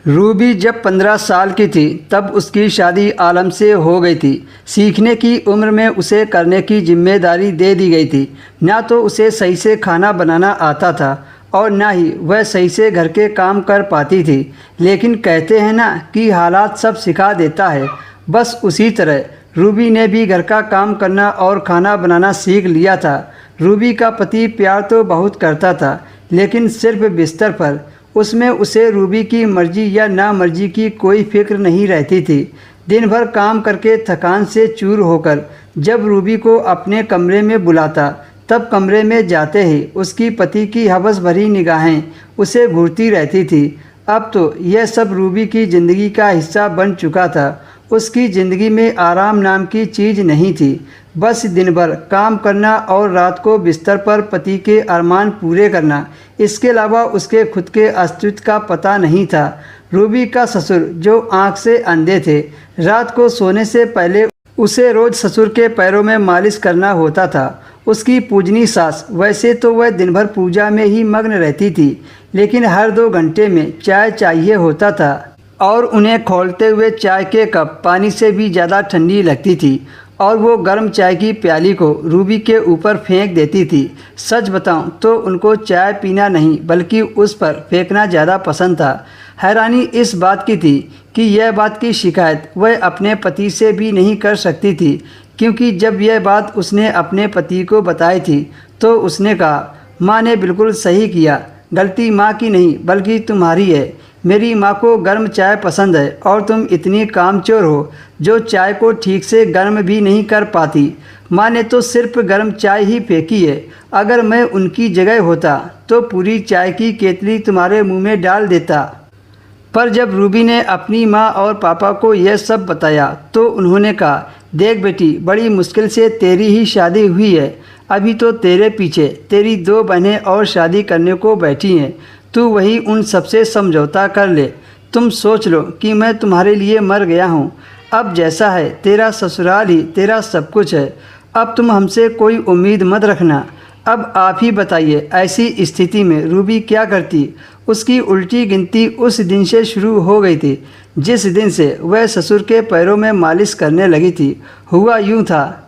Ruby जब 15 साल की थी तब उसकी शादी आलम से हो गई थी। सीखने की उम्र में उसे करने की जिम्मेदारी दे दी गई थी। ना तो उसे सही से खाना बनाना आता था और ना ही वह सही से घर के काम कर पाती थी। लेकिन कहते हैं ना कि हालात सब सिखा देता है, बस उसी तरह रूबी ने भी घर का काम करना और खाना बनाना सीख लिया था। रूबी का पति प्यार तो बहुत करता था, लेकिन सिर्फ बिस्तर पर। उसमें उसे रूबी की मर्जी या ना मर्जी की कोई फिक्र नहीं रहती थी। दिन भर काम करके थकान से चूर होकर जब रूबी को अपने कमरे में बुलाता, तब कमरे में जाते ही उसकी पति की हवस भरी निगाहें उसे घूरती रहती थी। अब तो यह सब रूबी की ज़िंदगी का हिस्सा बन चुका था। उसकी ज़िंदगी में आराम नाम की चीज़ नहीं थी। बस दिन भर काम करना और रात को बिस्तर पर पति के अरमान पूरे करना, इसके अलावा उसके खुद के अस्तित्व का पता नहीं था। रूबी का ससुर जो आंख से अंधे थे, रात को सोने से पहले उसे रोज़ ससुर के पैरों में मालिश करना होता था। उसकी पूजनी सास वैसे तो वह दिन भर पूजा में ही मग्न रहती थी, लेकिन हर 2 घंटे में चाय चाहिए होता था और उन्हें खोलते हुए चाय के कप पानी से भी ज़्यादा ठंडी लगती थी और वो गर्म चाय की प्याली को रूबी के ऊपर फेंक देती थी। सच बताऊं तो उनको चाय पीना नहीं बल्कि उस पर फेंकना ज़्यादा पसंद था। हैरानी इस बात की थी कि यह बात की शिकायत वह अपने पति से भी नहीं कर सकती थी, क्योंकि जब यह बात उसने अपने पति को बताई थी तो उसने कहा, माँ ने बिल्कुल सही किया, गलती माँ की नहीं बल्कि तुम्हारी है। मेरी माँ को गर्म चाय पसंद है और तुम इतनी कामचोर हो जो चाय को ठीक से गर्म भी नहीं कर पाती। माँ ने तो सिर्फ गर्म चाय ही फेंकी है। अगर मैं उनकी जगह होता तो पूरी चाय की केतली तुम्हारे मुंह में डाल देता। पर जब रूबी ने अपनी माँ और पापा को यह सब बताया तो उन्होंने कहा, देख बेटी, बड़ी मुश्किल से तेरी ही शादी हुई है। अभी तो तेरे पीछे तेरी 2 बहनें और शादी करने को बैठी हैं। तू वही उन सबसे समझौता कर ले। तुम सोच लो कि मैं तुम्हारे लिए मर गया हूँ। अब जैसा है तेरा ससुराल ही तेरा सब कुछ है। अब तुम हमसे कोई उम्मीद मत रखना। अब आप ही बताइए, ऐसी स्थिति में रूबी क्या करती। उसकी उल्टी गिनती उस दिन से शुरू हो गई थी जिस दिन से वह ससुर के पैरों में मालिश करने लगी थी। हुआ यूँ था